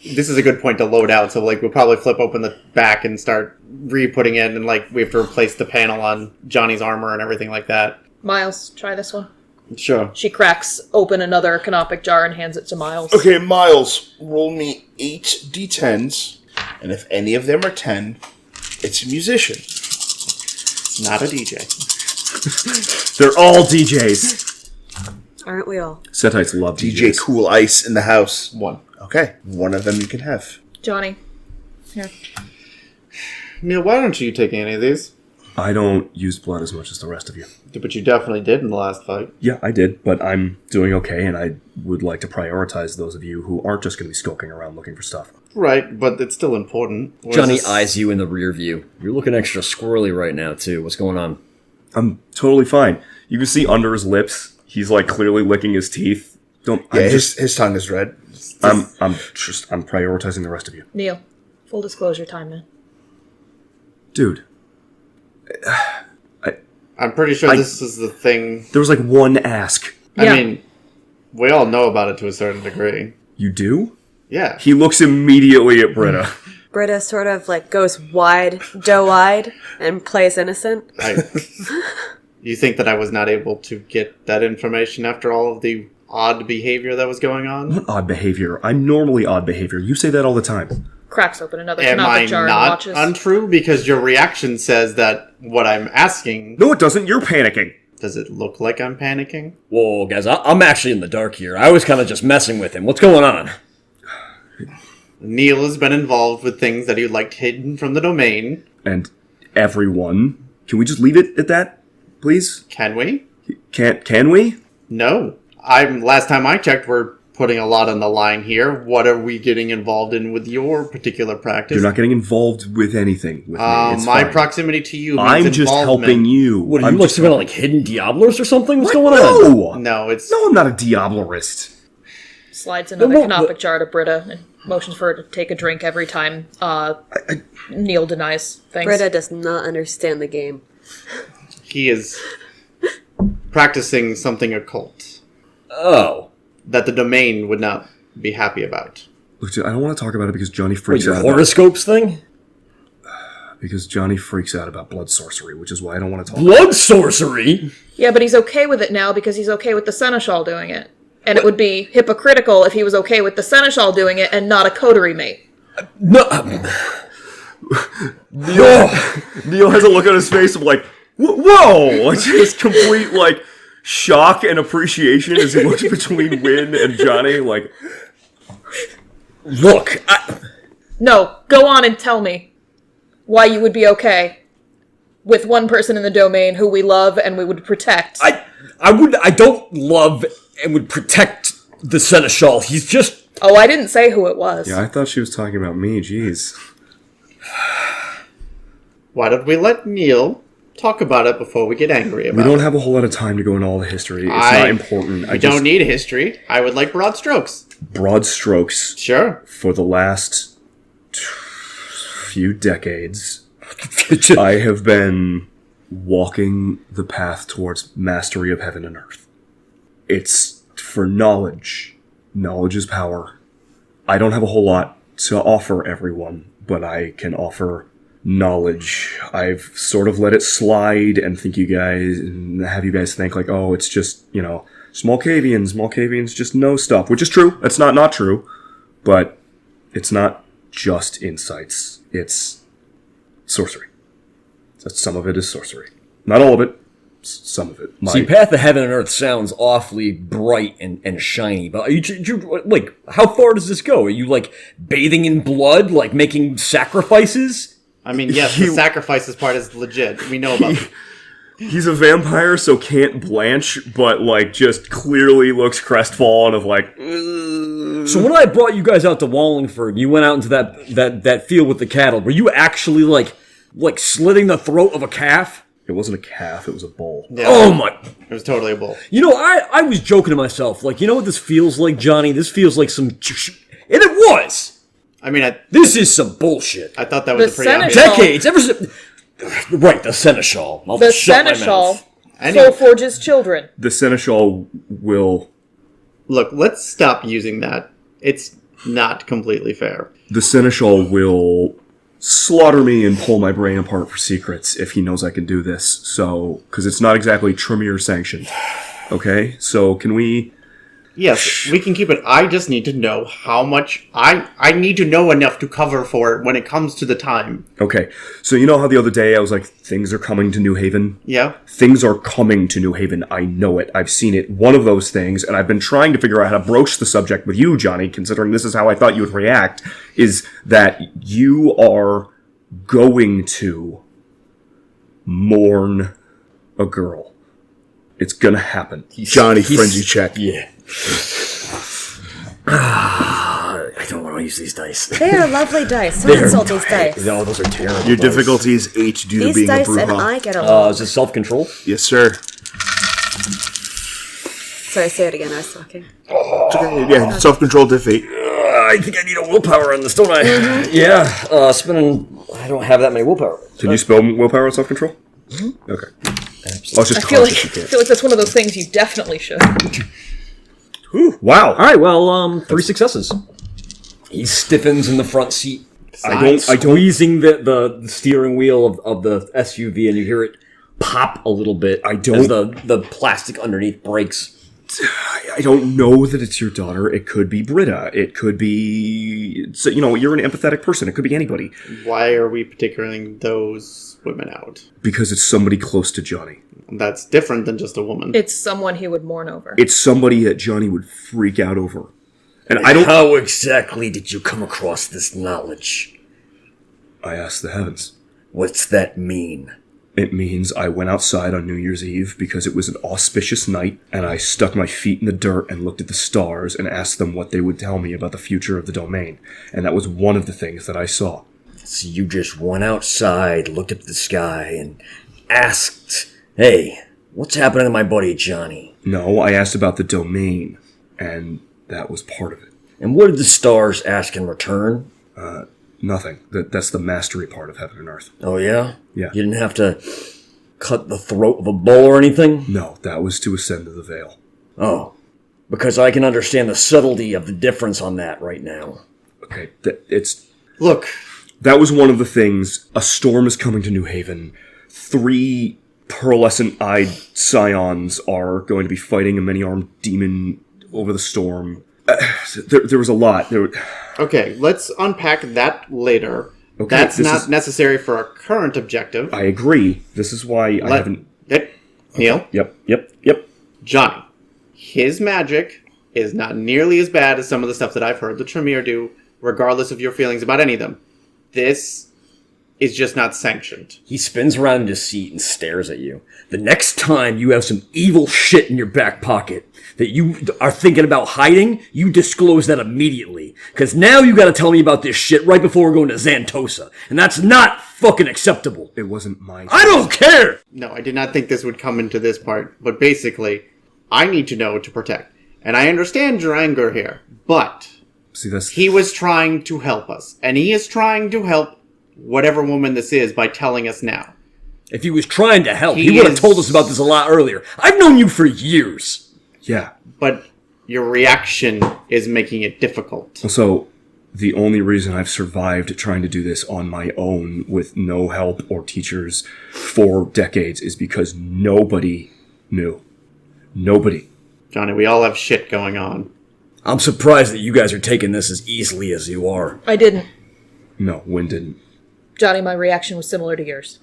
this is a good point to load out. So, we'll probably flip open the back and start re-putting in, and, we have to replace the panel on Johnny's armor and everything like that. Miles, try this one. Sure. She cracks open another canopic jar and hands it to Miles. Okay, Miles, roll me 8 d10s, and if any of them are 10, it's a musician. It's not a DJ. They're all DJs. Aren't we all? Setites love DJ DJs. Cool Ice in the house. One. Okay, one of them you can have. Johnny, here. Neil, why don't you take any of these? I don't use blood as much as the rest of you. But you definitely did in the last fight. Yeah, I did, but I'm doing okay, and I would like to prioritize those of you who aren't just going to be skulking around looking for stuff. Right, but it's still important. What Johnny is this? eyes you in the rear view. You're looking extra squirrely right now, too. What's going on? I'm totally fine. You can see under his lips, he's clearly licking his teeth. Yeah, his tongue is red. I'm prioritizing the rest of you. Neil, full disclosure time, man. Dude, I'm pretty sure this is the thing. there was one ask. Yeah. I mean, we all know about it to a certain degree. You do? Yeah. He looks immediately at Britta. Britta sort of goes doe-eyed, and plays innocent. You think that I was not able to get that information after all of the odd behavior that was going on? What odd behavior? I'm normally odd behavior. You say that all the time. Cracks open another Am I canopic jar and not watches. untrue? Because your reaction says that what I'm asking... No, it doesn't. You're panicking. Does it look like I'm panicking? Whoa, guys, I'm actually in the dark here. I was kind of just messing with him. What's going on? Neil has been involved with things that he liked hidden from the domain. And everyone, can we just leave it at that, please? Can we? Can we? No. Last time I checked, we're putting a lot on the line here. What are we getting involved in with your particular practice? You're not getting involved with anything with me. It's my fine. proximity to you means I'm just involvement. helping you. What, are I'm you just some kind of hidden Diablos or something? What's going on? No, No, it's... I'm not a Diablerist. Slides another No, canopic jar to Britta and motions for her to take a drink every time Neil denies things. Britta does not understand the game. He is practicing something occult Oh. that the domain would not be happy about. Look, dude, I don't want to talk about it because Johnny Wait, freaks your out. horoscopes thing? Because Johnny freaks out about blood sorcery, which is why I don't want to talk Blood sorcery? Yeah, but he's okay with it now because he's okay with the seneschal doing it. And it would be hypocritical if he was okay with the seneschal doing it and not a coterie mate. No. Neil has a look on his face of like, whoa! Just complete, like, shock and appreciation as he looks between Wynn and Johnny, like... Look, No, go on and tell me why you would be okay with one person in the domain who we love and we would protect. I don't love and would protect the seneschal. He's just... Oh, I didn't say who it was. Yeah, I thought she was talking about me, jeez. Why don't we let Neil talk about it before we get angry about it? We don't have a whole lot of time to go into all the history. It's not important. I don't need a history. I would like broad strokes. Broad strokes. Sure. For the last few decades, I have been walking the path towards mastery of heaven and earth. It's for knowledge. Knowledge is power. I don't have a whole lot to offer everyone, but I can offer knowledge. I've sort of let it slide and have you guys think like, oh, it's just, small cavians just know stuff, which is true. That's not true, but it's not just insights. It's sorcery. Some of it is sorcery. Not all of it. Some of it. See, Path of Heaven and Earth sounds awfully bright and shiny, but are you like, how far does this go? Are you, like, bathing in blood, like, making sacrifices? I mean, yes, the sacrifices part is legit. We know about it. He's a vampire, so can't blanch, but, like, just clearly looks crestfallen of, like... So when I brought you guys out to Wallingford, you went out into that field with the cattle, were you actually, like slitting the throat of a calf? It wasn't a calf, it was a bull. Yeah, oh my... It was totally a bull. I was joking to myself, like, you know what this feels like, Johnny? This feels like some... And it was! I mean, this is some bullshit. I thought that was The a pretty obvious... Seneschal- Decades, ever since... Right, the seneschal. I'll The shut my seneschal mouth. Anyway. forges children. The seneschal will... Look, let's stop using that. It's not completely fair. The seneschal will slaughter me and pull my brain apart for secrets if he knows I can do this. So, because it's not exactly Tremere sanctioned. Okay? So, can we... Yes, we can keep it. I just need to know how much... I need to know enough to cover for it when it comes to the time. Okay. So, you know how the other day I was like, things are coming to New Haven? Yeah? Things are coming to New Haven. I know it. I've seen it. One of those things, and I've been trying to figure out how to broach the subject with you, Johnny, considering this is how I thought you would react, is that you are going to mourn a girl. It's gonna happen. Johnny, frenzy check. Yeah. I don't want to use these dice. They are lovely dice. Don't insult these dice. No, those are terrible. Your dice. difficulty is 8 due to These being a dice and brouhaha. I get along. Is it self-control? Yes, sir. Sorry, say it again. I was talking. It's okay. Yeah, self-control diff 8. I think I need a willpower on this, don't I? Mm-hmm. Yeah. Spinning... I don't have that many willpower. Can you spell willpower on self-control? Mm-hmm. Okay. Absolutely. I was just I feel like conscious you I feel like that's one of those things you definitely should. can't. Wow. All right, well, 3 successes. He stiffens in the front seat. I don't... Squeezing the steering wheel of the SUV, and you hear it pop a little bit. I don't- as the plastic underneath breaks. I don't know that it's your daughter. It could be Britta. It could be... So, you're an empathetic person. It could be anybody. Why are we particularly those women out? Because it's somebody close to Johnny. That's different than just a woman. It's someone he would mourn over. It's somebody that Johnny would freak out over. And I don't... How exactly did you come across this knowledge? I asked the heavens. What's that mean? It means I went outside on New Year's Eve because it was an auspicious night, and I stuck my feet in the dirt and looked at the stars and asked them what they would tell me about the future of the domain. And that was one of the things that I saw. So you just went outside, looked up at the sky, and asked, hey, what's happening to my buddy Johnny? No, I asked about the domain, and that was part of it. And what did the stars ask in return? Nothing. That's the mastery part of heaven and earth. Oh, yeah? Yeah. You didn't have to cut the throat of a bull or anything? No, that was to ascend to the veil. Oh. Because I can understand the subtlety of the difference on that right now. Okay, it's... Look, That was one of the things. A storm is coming to New Haven. 3 pearlescent-eyed scions are going to be fighting a many-armed demon over the storm. There was a lot. Okay, let's unpack that later. Okay, That's not necessary for our current objective. I agree. This is why I haven't... Neil? Yep. Johnny. His magic is not nearly as bad as some of the stuff that I've heard the Tremere do, regardless of your feelings about any of them. This is just not sanctioned. He spins around in his seat and stares at you. The next time you have some evil shit in your back pocket that you are thinking about hiding, you disclose that immediately. Because now you gotta tell me about this shit right before we're going to Zantosa. And that's not fucking acceptable. It wasn't my... I don't care! No, I did not think this would come into this part, but basically, I need to know to protect. And I understand your anger here, but... See, that's... He was trying to help us, and he is trying to help whatever woman this is by telling us now. If he was trying to help, he would have told us about this a lot earlier. I've known you for years. Yeah. But your reaction is making it difficult. So, the only reason I've survived trying to do this on my own with no help or teachers for decades is because nobody knew. Nobody. Johnny, we all have shit going on. I'm surprised that you guys are taking this as easily as you are. I didn't. No, Wynn didn't. Johnny, my reaction was similar to yours.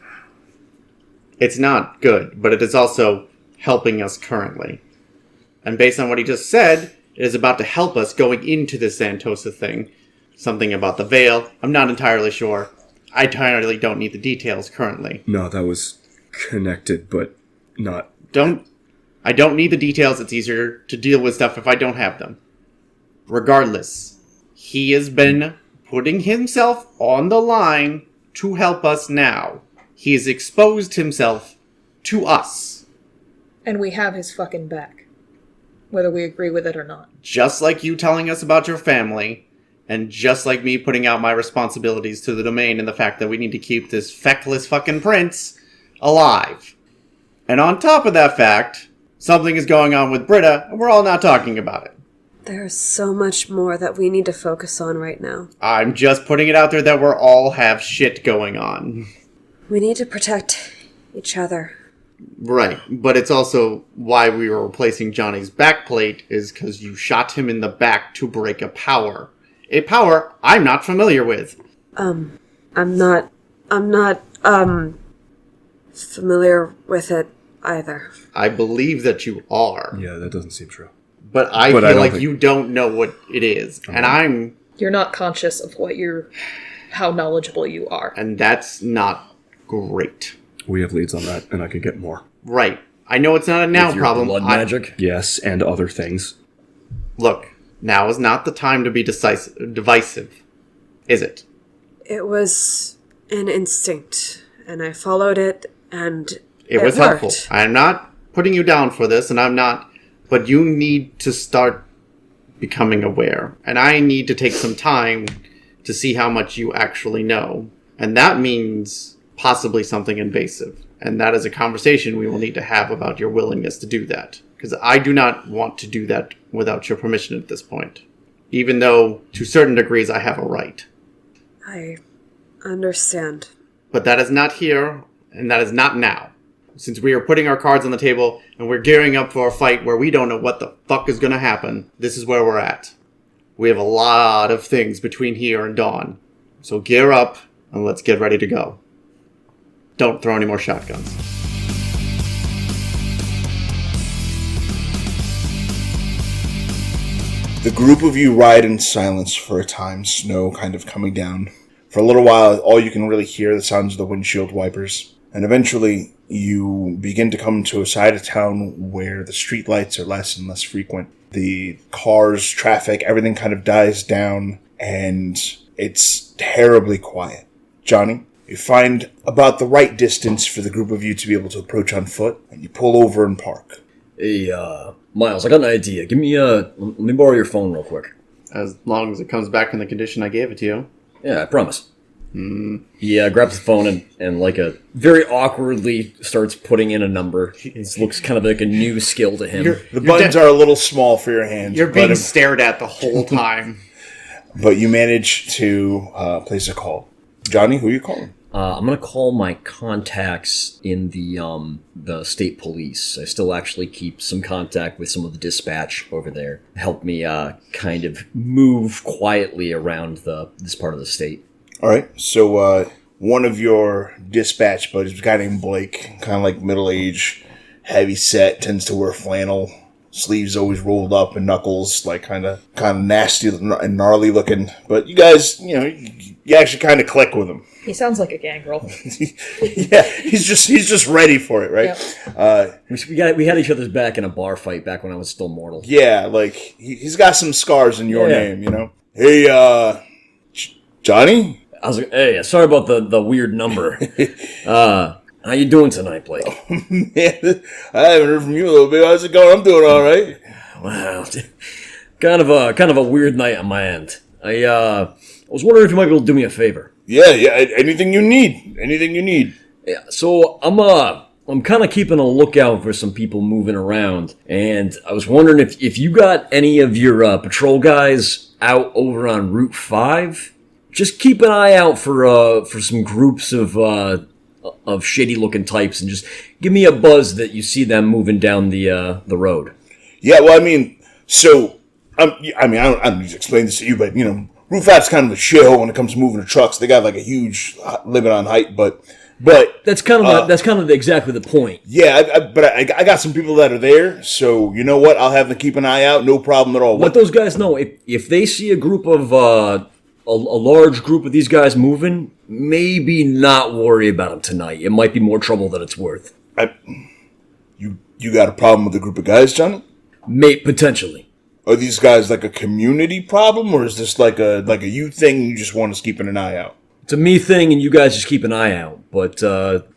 It's not good, but it is also helping us currently. And based on what he just said, it is about to help us going into this Zantosa thing. Something about the veil. I'm not entirely sure. I entirely don't need the details currently. No, that was connected, but not... I don't need the details. It's easier to deal with stuff if I don't have them. Regardless, he has been putting himself on the line to help us now. He has exposed himself to us. And we have his fucking back. Whether we agree with it or not. Just like you telling us about your family, and just like me putting out my responsibilities to the domain and the fact that we need to keep this feckless fucking prince alive. And on top of that fact, something is going on with Britta, and we're all not talking about it. There's so much more that we need to focus on right now. I'm just putting it out there that we're all have shit going on. We need to protect each other. Right, but it's also why we were replacing Johnny's backplate is because you shot him in the back to break a power. A power I'm not familiar with. I'm not familiar with it either. I believe that you are. Yeah, that doesn't seem true. But I feel like you don't know what it is. And You're not conscious of how knowledgeable you are. And that's not great. We have leads on that, and I could get more. Right. I know it's not a now problem. Blood magic? Yes, and other things. Look, now is not the time to be divisive, is it? It was an instinct, and I followed it, and it was worked. helpful. I'm not putting you down for this, and I'm not... But you need to start becoming aware. And I need to take some time to see how much you actually know. And that means possibly something invasive. And that is a conversation we will need to have about your willingness to do that. Because I do not want to do that without your permission at this point. Even though, to certain degrees, I have a right. I understand. But that is not here, and that is not now. Since we are putting our cards on the table, and we're gearing up for a fight where we don't know what the fuck is going to happen, this is where we're at. We have a lot of things between here and dawn. So gear up, and let's get ready to go. Don't throw any more shotguns. The group of you ride in silence for a time, snow kind of coming down. For a little while, all you can really hear the sounds of the windshield wipers. And eventually, you begin to come to a side of town where the streetlights are less and less frequent. The cars, traffic, everything kind of dies down, and it's terribly quiet. Johnny, you find about the right distance for the group of you to be able to approach on foot, and you pull over and park. Hey, Miles, I got an idea. Let me borrow your phone real quick. As long as it comes back in the condition I gave it to you. Yeah, I promise. He grabs the phone and like a very awkwardly starts putting in a number. It looks kind of like a new skill to him. The buttons are a little small for your hands. You're being stared at the whole time. But you manage to place a call. Johnny, who are you calling? I'm gonna call my contacts in the state police. I still actually keep some contact with some of the dispatch over there. Help me kind of move quietly around this part of the state. All right. So one of your dispatch buddies, a guy named Blake, kind of like middle-aged, heavy set, tends to wear flannel, sleeves always rolled up, and knuckles like kind of nasty and gnarly looking. But you guys, you actually kind of click with him. He sounds like a gangrel. Yeah, he's just ready for it, right? Yep. We had each other's back in a bar fight back when I was still mortal. Yeah, like he's got some scars in your name, Hey, Johnny? I was like, hey, sorry about the weird number. How you doing tonight, Blake? Man, I haven't heard from you in a little bit. How's it going? I'm doing all right. Wow, kind of a weird night on my end. I was wondering if you might be able to do me a favor. Yeah. Anything you need. Yeah, so I'm kind of keeping a lookout for some people moving around, and I was wondering if you got any of your patrol guys out over on Route 5. Just keep an eye out for some groups of shady looking types, and just give me a buzz that you see them moving down the road. Yeah, well, I mean, I don't need to explain this to you, but Route 5's kind of a shithole when it comes to moving the trucks. They got like a huge limit on height, but that's kind of exactly the point. Yeah, but I got some people that are there, so you know what? I'll have them keep an eye out. No problem at all. Let those guys know if they see a group of a large group of these guys moving, maybe not worry about them tonight. It might be more trouble than it's worth. You got a problem with a group of guys, Johnny? Potentially. Are these guys like a community problem, or is this like a you thing and you just want us keeping an eye out? It's a me thing, and you guys just keep an eye out. But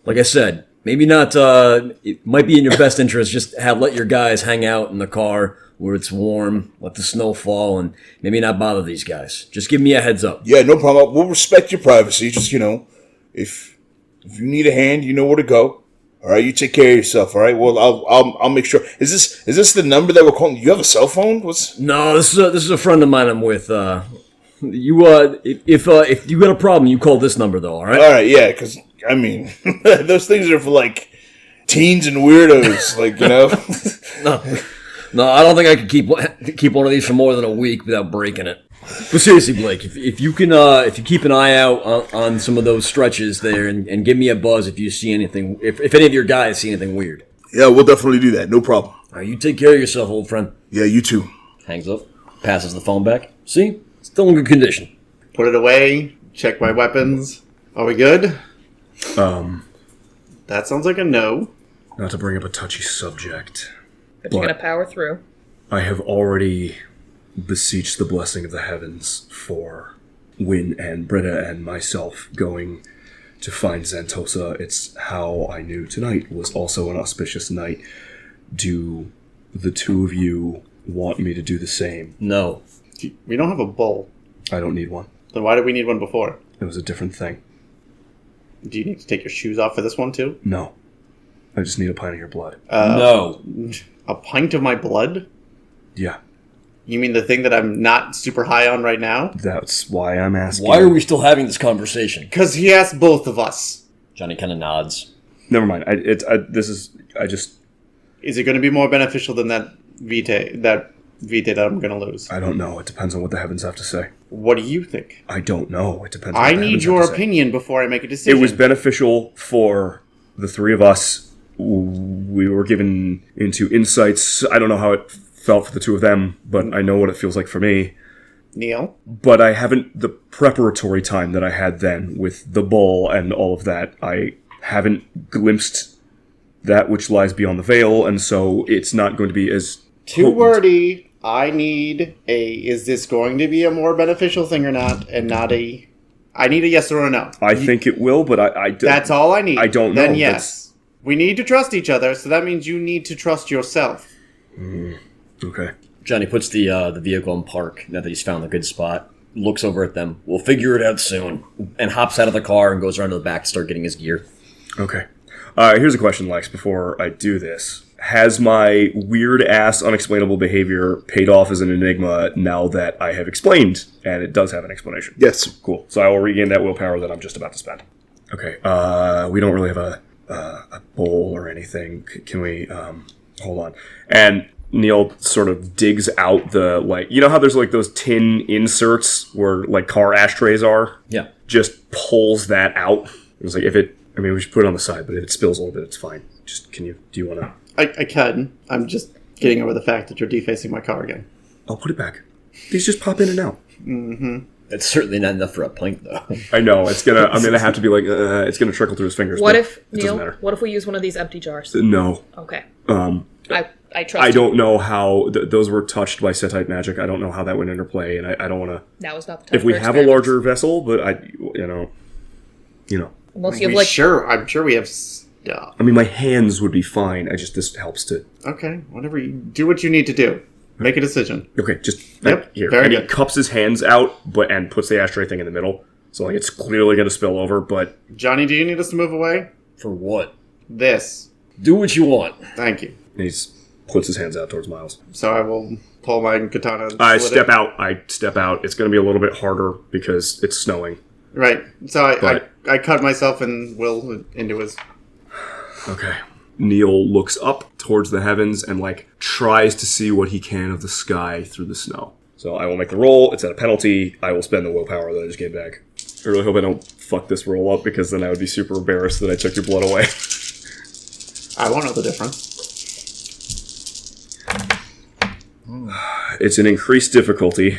like I said, maybe not. It might be in your best interest just let your guys hang out in the car where it's warm, let the snow fall, and maybe not bother these guys. Just give me a heads up. Yeah, no problem. We'll respect your privacy. Just if you need a hand, you know where to go. All right, you take care of yourself. All right. Well, I'll make sure. Is this the number that we're calling? You have a cell phone? No, this is a friend of mine I'm with. If you got a problem, you call this number though. All right. All right. Yeah, because I mean, those things are for like teens and weirdos, like No, I don't think I could keep one of these for more than a week without breaking it. But seriously, Blake, if you keep an eye out on some of those stretches there, and give me a buzz if you see anything, if any of your guys see anything weird. Yeah, we'll definitely do that. No problem. All right, you take care of yourself, old friend. Yeah, you too. Hangs up, passes the phone back. See, still in good condition. Put it away. Check my weapons. Are we good? That sounds like a no. Not to bring up a touchy subject, But you're going to power through. I have already beseeched the blessing of the heavens for Wynn and Britta and myself going to find Zantosa. It's how I knew tonight was also an auspicious night. Do the two of you want me to do the same? No. We don't have a bull. I don't need one. Then why did we need one before? It was a different thing. Do you need to take your shoes off for this one too? No. I just need a pint of your blood. No. A pint of my blood? Yeah. You mean the thing that I'm not super high on right now? That's why I'm asking. Why are we still having this conversation? Because he asked both of us. Johnny kind of nods. Never mind. Is it going to be more beneficial than that vitae that I'm going to lose? I don't know. It depends on what the heavens have to say. What do you think? I don't know. It depends on what I the need heavens your have to say. opinion before I make a decision. It was beneficial for the three of us. We were given into insights. I don't know how it felt for the two of them, but I know what it feels like for me. Neil? But I haven't, the preparatory time that I had then with the bull and all of that, I haven't glimpsed that which lies beyond the veil, and so it's not going to be as Too potent. wordy. I need is this going to be a more beneficial thing or not, and not a... I need a yes or a no. I think it will, but I don't. That's all I need. I don't know. Then yes. We need to trust each other, so that means you need to trust yourself. Okay. Johnny puts the vehicle in park now that he's found a good spot, looks over at them. We'll figure it out soon. And hops out of the car and goes around to the back to start getting his gear. Okay. Here's a question, Lex, before I do this. Has my weird-ass, unexplainable behavior paid off as an enigma now that I have explained, and it does have an explanation? Yes. Cool. So I will regain that willpower that I'm just about to spend. Okay. We don't really have a bowl or anything. Can we... hold on. And Neil sort of digs out the, like... You know how there's, like, those tin inserts where, like, car ashtrays are? Yeah. Just pulls that out. It was like, if it... I mean, we should put it on the side, but if it spills a little bit, it's fine. Just, do you want to... I can. I'm just getting over the fact that you're defacing my car again. I'll put it back. These just pop in and out. Mm-hmm. It's certainly not enough for a pint, though. I know. I'm gonna have to be like, it's gonna trickle through his fingers. What but if, it doesn't Neil, matter. what if we use one of these empty jars? No. Okay. I trust I you. don't know how those were touched by Setite magic. I don't know how that would interplay, and I don't want to. Now is not the time. If we for have a experiments. larger vessel, but you know. Unless you have like I'm sure we have stuff. I mean, my hands would be fine. This helps to. Okay, whatever. You do what you need to do. Make a decision. Okay, just Yep, here. very And he good. cups his hands out, and puts the ashtray thing in the middle. So like it's clearly going to spill over, but Johnny, do you need us to move away? For what? This. Do what you want. Thank you. he puts his hands out towards Miles. So I will pull my katana. And I split step out. It's going to be a little bit harder because it's snowing. Right. So But- I cut myself and Will into his... Okay. Neil looks up towards the heavens and, like, tries to see what he can of the sky through the snow. So I will make the roll. It's at a penalty. I will spend the willpower that I just gave back. I really hope I don't fuck this roll up, because then I would be super embarrassed that I took your blood away. I won't know the difference. It's an increased difficulty,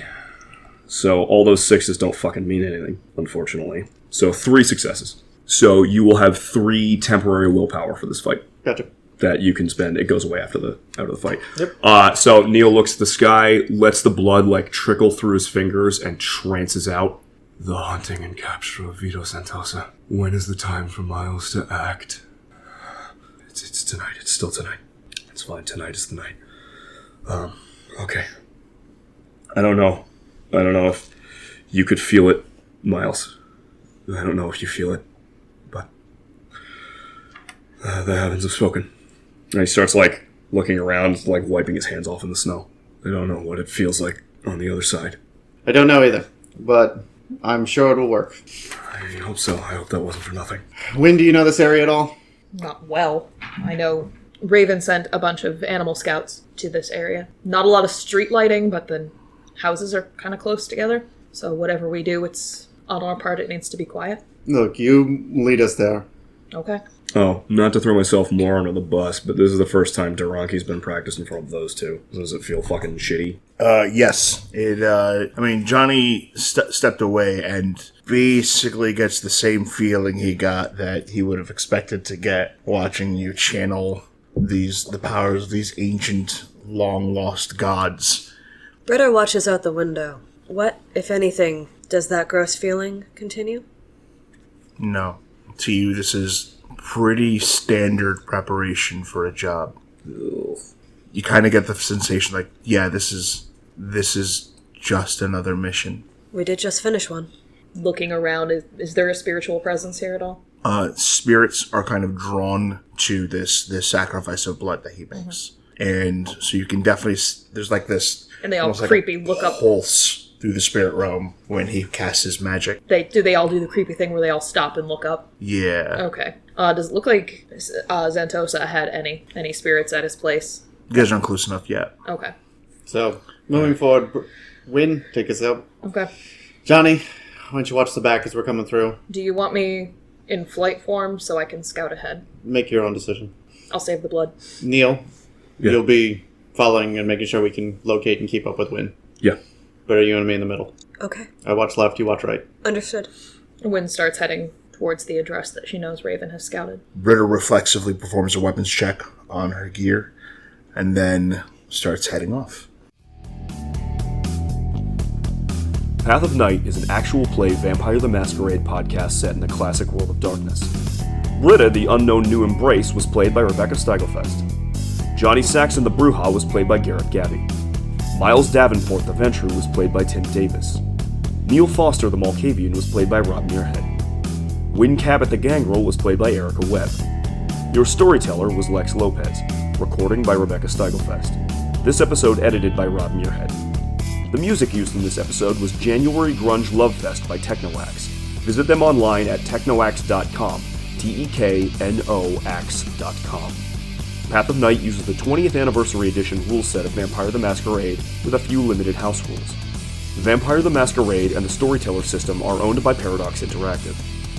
so all those sixes don't fucking mean anything, unfortunately. So 3 successes. So you will have 3 temporary willpower for this fight. Gotcha. That you can spend. It goes away after the fight. Yep. So Neil looks at the sky, lets the blood like trickle through his fingers, and trances out. The haunting and capture of Vito Zantosa. When is the time for Miles to act? It's tonight. It's still tonight. It's fine. Tonight is the night. Okay. I don't know if you could feel it, Miles. I don't know if you feel it, but the heavens have spoken. And he starts, like, looking around, like, wiping his hands off in the snow. I don't know what it feels like on the other side. I don't know either, but I'm sure it'll work. I hope so. I hope that wasn't for nothing. Wynn, do you know this area at all? not well. I know Raven sent a bunch of animal scouts to this area. Not a lot of street lighting, but the houses are kind of close together. So whatever we do, it's on our part, it needs to be quiet. Look, you lead us there. Okay. Oh, not to throw myself more under the bus, but this is the first time Duranki's been practiced in front of those two. Does it feel fucking shitty? Yes. Johnny stepped away and basically gets the same feeling he got that he would have expected to get watching you channel the powers of these ancient, long-lost gods. Britta watches out the window. What, if anything, does that gross feeling continue? No. To you, this is pretty standard preparation for a job. Ugh. You kind of get the sensation like, yeah, this is just another mission. We did just finish one. Looking around, is there a spiritual presence here at all? Spirits are kind of drawn to this sacrifice of blood that he makes. And so you can definitely, there's like this... And they all almost like creepy a look up. pulse through the spirit realm when he casts his magic. Do they all do the creepy thing where they all stop and look up? Yeah. Okay. Does it look like Zantosa had any spirits at his place? You guys aren't close enough yet. Okay. So, moving forward, Wynn, take us up. Okay. Johnny, why don't you watch the back as we're coming through? Do you want me in flight form so I can scout ahead? Make your own decision. I'll save the blood. Neil, Yeah. you'll be following and making sure we can locate and keep up with Wynn. Yeah. But are you and me in the middle? Okay. I watch left, you watch right. Understood. Wynn starts heading towards the address that she knows Raven has scouted. Britta reflexively performs a weapons check on her gear and then starts heading off. Path of Night is an actual play Vampire the Masquerade podcast set in the classic world of darkness. Britta, the unknown new embrace, was played by Rebecca Steigelfest. Johnny Saxon the Bruja was played by Garrett Gabbey. Miles Davenport the Ventrue was played by Tim Davis. Neil Foster the Malkavian was played by Rob Muirhead. Wynn Cabot the Gangrel was played by Erika Webb. Your storyteller was Lex Lopez. Recording by Rebecca Steigelfest. This episode edited by Rob Muirhead. The music used in this episode was January Grunge Love Fest by Technoax. Visit them online at technoax.com, teknoax.com. Path of Night uses the 20th Anniversary Edition rule set of Vampire the Masquerade with a few limited house rules. Vampire the Masquerade and the Storyteller system are owned by Paradox Interactive.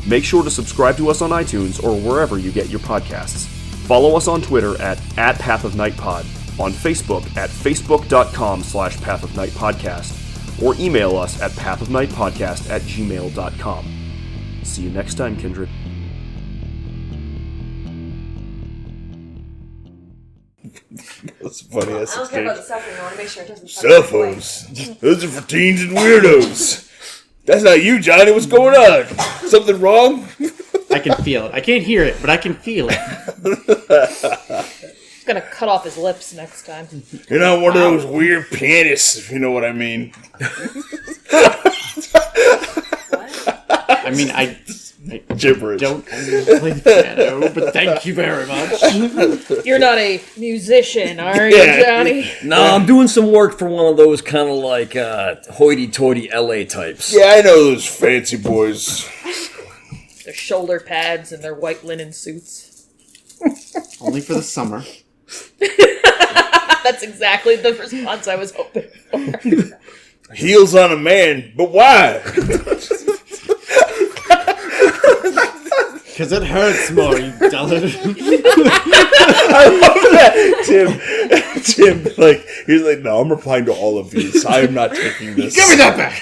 Make sure to subscribe to us on iTunes or wherever you get your podcasts. Follow us on Twitter at Path of Night Pod, on Facebook at facebook.com/Path of Night Podcast, or email us at pathofnightpodcast@gmail.com. See you next time, Kindred. That's funny. I don't care about the suffering. I want to make sure it doesn't. Cell phones. Those are for teens and weirdos. That's not you, Johnny. What's going on? Something wrong? I can feel it. I can't hear it, but I can feel it. He's gonna cut off his lips next time. You're not one of those weird pianists, if you know what I mean. I mean, I Gibberish. don't play the piano, but thank you very much. You're not a musician, are you, Yeah. Johnny? No, I'm doing some work for one of those kind of like hoity-toity LA types. Yeah, I know those fancy boys. Their shoulder pads and their white linen suits. Only for the summer. That's exactly the response I was hoping for. Heels on a man, but why? Because it hurts more, you dullard. I love that. Tim, like, he's like, no, I'm replying to all of these. I am not taking this. Give me that back!